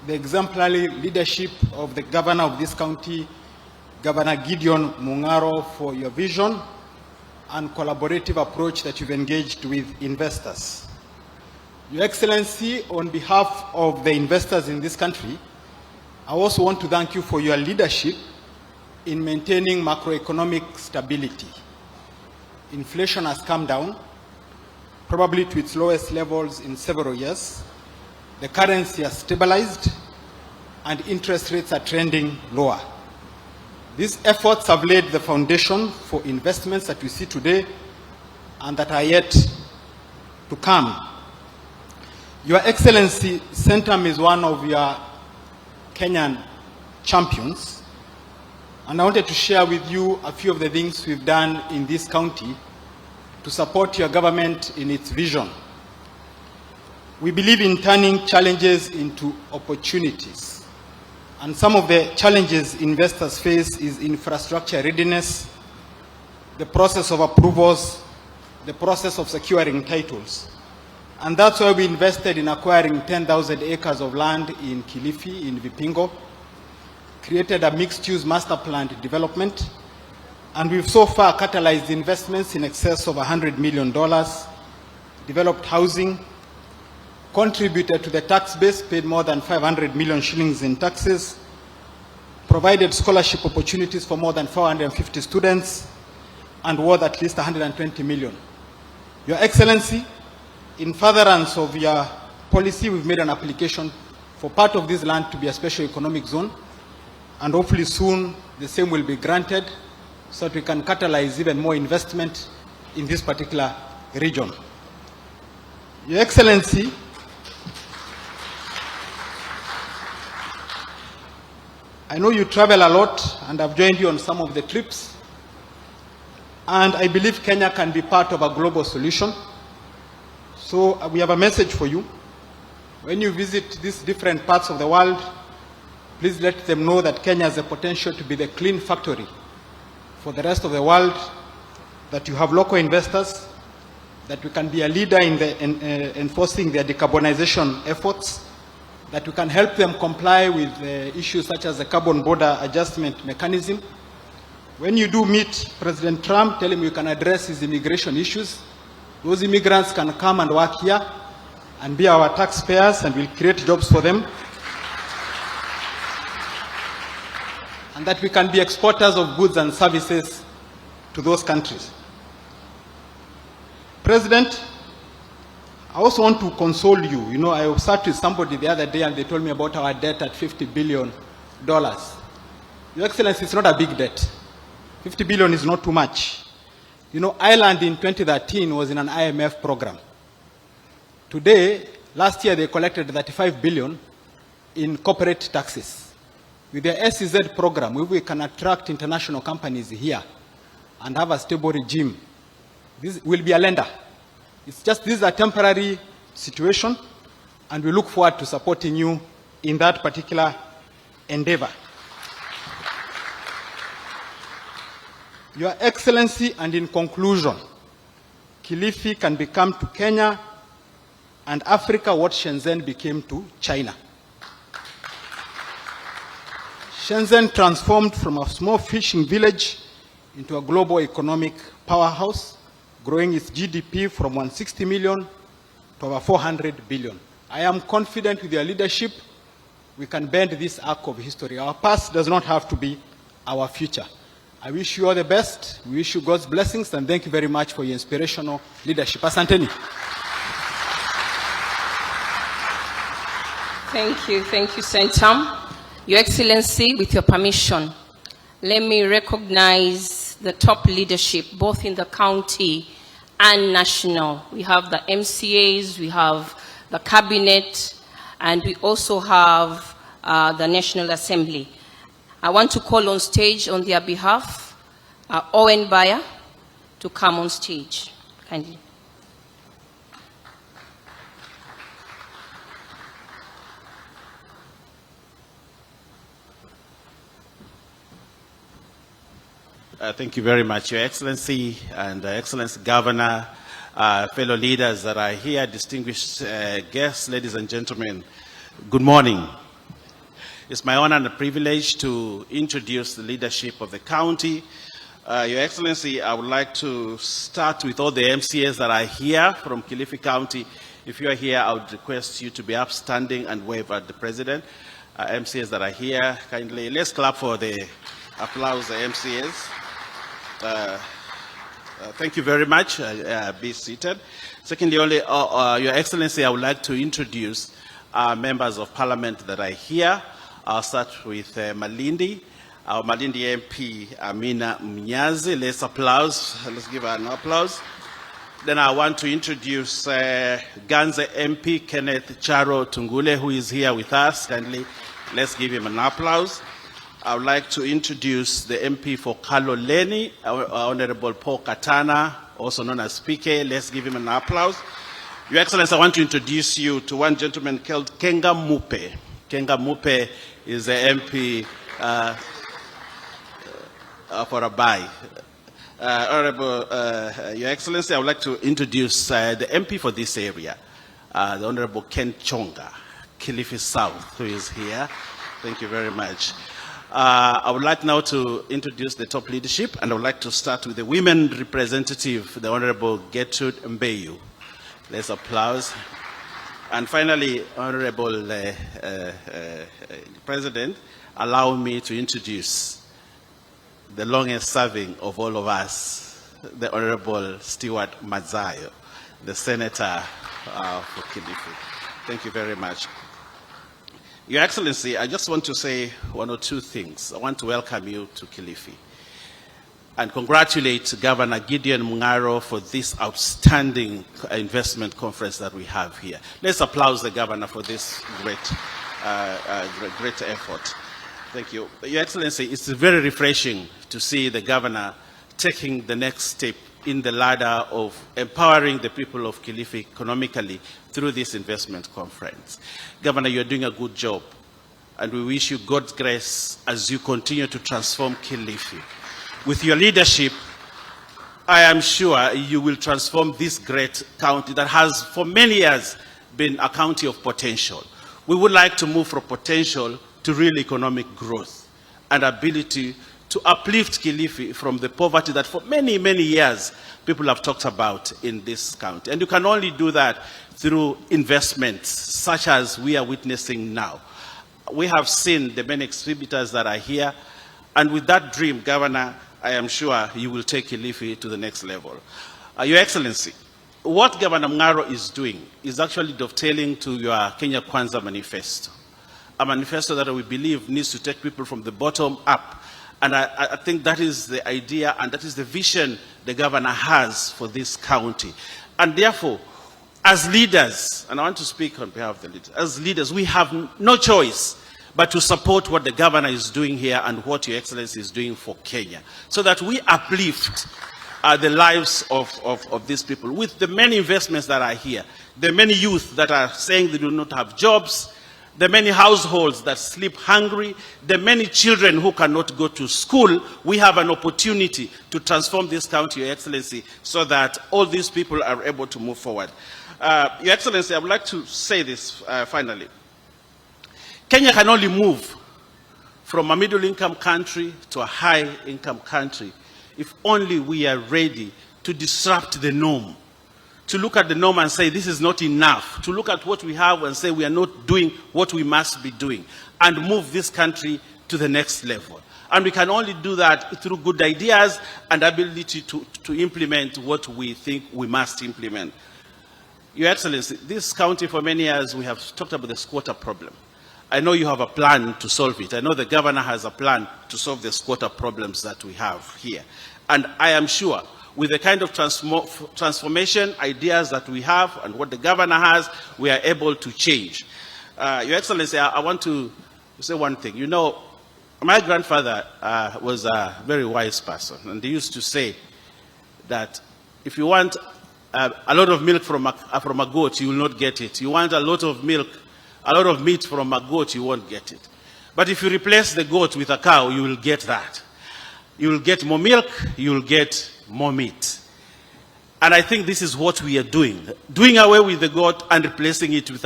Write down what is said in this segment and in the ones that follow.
the exemplary leadership of the governor of this county, Governor Gideon Mung'aro, for your vision and collaborative approach that you've engaged with investors. Your Excellency, on behalf of the investors in this country, I also want to thank you for your leadership in maintaining macroeconomic stability. Inflation has come down, probably to its lowest levels in several years. The currency has stabilized, and interest rates are trending lower. These efforts have laid the foundation for investments that we see today and that are yet to come. Your Excellency, Centum is one of your Kenyan champions, and I wanted to share with you a few of the things we've done in this county to support your government in its vision. We believe in turning challenges into opportunities. And some of the challenges investors face is infrastructure readiness, the process of approvals, the process of securing titles. And that's why we invested in acquiring 10,000 acres of land in Kilifi, in Vipingo, created a mixed-use master plan development, and we've so far catalyzed investments in excess of $100 million, developed housing, contributed to the tax base, paid more than 500 million shillings in taxes, provided scholarship opportunities for more than 450 students, and worth at least 120 million. Your Excellency, in furtherance of your policy, we've made an application for part of this land to be a special economic zone, and hopefully soon the same will be granted so that we can catalyze even more investment in this particular region. Your Excellency, I know you travel a lot, and I've joined you on some of the trips, and I believe Kenya can be part of a global solution. So we have a message for you. When you visit these different parts of the world, please let them know that Kenya has the potential to be the clean factory for the rest of the world, that you have local investors, that we can be a leader in enforcing their decarbonization efforts, that we can help them comply with issues such as the carbon border adjustment mechanism. When you do meet President Trump, tell him you can address his immigration issues. Those immigrants can come and work here and be our taxpayers, and we'll create jobs for them. And that we can be exporters of goods and services to those countries. President, I also want to console you. You know, I sat with somebody the other day and they told me about our debt at $50 billion. Your Excellency, it's not a big debt. 50 billion is not too much. You know, Ireland in 2013 was in an IMF program. Today, last year they collected 35 billion in corporate taxes. With the SEZ program, we can attract international companies here and have a stable regime. This will be a lender. It's just this is a temporary situation, and we look forward to supporting you in that particular endeavor. Your Excellency, and in conclusion, Kilifi can become to Kenya and Africa what Shenzhen became to China. Shenzhen transformed from a small fishing village into a global economic powerhouse, growing its GDP from 160 million to over 400 billion. I am confident with your leadership, we can bend this arc of history. Our past does not have to be our future. I wish you all the best. We wish you God's blessings, and thank you very much for your inspirational leadership. Asanteni. Thank you, Centum. Your Excellency, with your permission, let me recognize the top leadership, both in the county and national. We have the MCAs, we have the cabinet, and we also have the National Assembly. I want to call on stage on their behalf, Owen Baya to come on stage, kindly. Thank you very much, Your Excellency and Excellency Governor, fellow leaders that are here, distinguished guests, ladies and gentlemen. Good morning. It's my honor and a privilege to introduce the leadership of the county. Your Excellency, I would like to start with all the MCAs that are here from Kilifi County. If you are here, I would request you to be upstanding and wave at the President. MCAs that are here, kindly, let's clap for the applause, the MCAs. Thank you very much. Be seated. Secondly, Your Excellency, I would like to introduce members of Parliament that are here. I'll start with Malindi. Our Malindi MP, Amina Mnyazi. Let's applause. Let's give her an applause. Then I want to introduce Ganze MP, Kenneth Charo Tungule, who is here with us. Kindly, let's give him an applause. I would like to introduce the MP for Kaloleni, Honorable Paul Katana, also known as PK. Let's give him an applause. Your Excellency, I want to introduce you to one gentleman called Kenga Mupe. Kenga Mupe is the MP for Abai. Honorable, Your Excellency, I would like to introduce the MP for this area, the Honorable Ken Chonga, Kilifi South, who is here. Thank you very much. I would like now to introduce the top leadership, and I would like to start with the women representative, the Honorable Gertrude Mbeyu. Let's applause. And finally, Honorable President, allow me to introduce the longest serving of all of us, the Honorable Stewart Mazayo, the Senator for Kilifi. Thank you very much. Your Excellency, I just want to say one or two things. I want to welcome you to Kilifi and congratulate Governor Gideon Mung'aro for this outstanding investment conference that we have here. Let's applaud the Governor for this great effort. Thank you. Your Excellency, it's very refreshing to see the Governor taking the next step in the ladder of empowering the people of Kilifi economically through this investment conference. Governor, you're doing a good job, and we wish you God's grace as you continue to transform Kilifi. With your leadership, I am sure you will transform this great county that has for many years been a county of potential. We would like to move from potential to real economic growth and ability to uplift Kilifi from the poverty that for many, many years people have talked about in this county. And you can only do that through investments such as we are witnessing now. We have seen the many exhibitors that are here, and with that dream, Governor, I am sure you will take Kilifi to the next level. Your Excellency, what Governor Mung'aro is doing is actually dovetailing to your Kenya Kwanza manifesto, a manifesto that we believe needs to take people from the bottom up. And I think that is the idea and that is the vision the governor has for this county. And therefore, as leaders, and I want to speak on behalf of the leaders, as leaders, we have no choice but to support what the governor is doing here and what Your Excellency is doing for Kenya, so that we uplift the lives of these people. With the many investments that are here, the many youth that are saying they do not have jobs, the many households that sleep hungry, the many children who cannot go to school, we have an opportunity to transform this county, Your Excellency, so that all these people are able to move forward. Your Excellency, I would like to say this finally. Kenya can only move from a middle-income country to a high-income country if only we are ready to disrupt the norm, to look at the norm and say this is not enough, to look at what we have and say we are not doing what we must be doing, and move this country to the next level. And we can only do that through good ideas and ability to implement what we think we must implement. Your Excellency, this county for many years we have talked about the squatter problem. I know you have a plan to solve it. I know the governor has a plan to solve the squatter problems that we have here. And I am sure with the kind of transformation ideas that we have and what the governor has, we are able to change. Your Excellency, I want to say one thing. You know, my grandfather was a very wise person, and he used to say that if you want a lot of milk from a goat, you will not get it. You want a lot of meat from a goat, you won't get it. But if you replace the goat with a cow, you will get that. You will get more milk, you will get more meat. And I think this is what we are doing away with the goat and replacing it with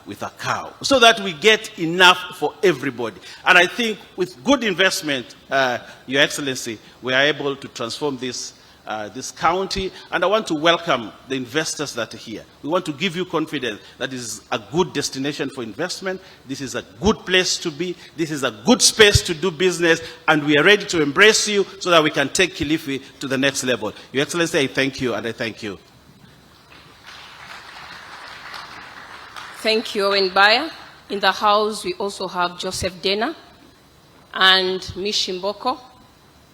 with a cow, so that we get enough for everybody. And I think with good investment, Your Excellency, we are able to transform this county, and I want to welcome the investors that are here. We want to give you confidence that this is a good destination for investment, this is a good place to be, this is a good space to do business, and we are ready to embrace you so that we can take Kilifi to the next level. Your Excellency, I thank you, and I thank you. Thank you, Owen Baya. In the House, we also have Joseph Dena and Mishimboko.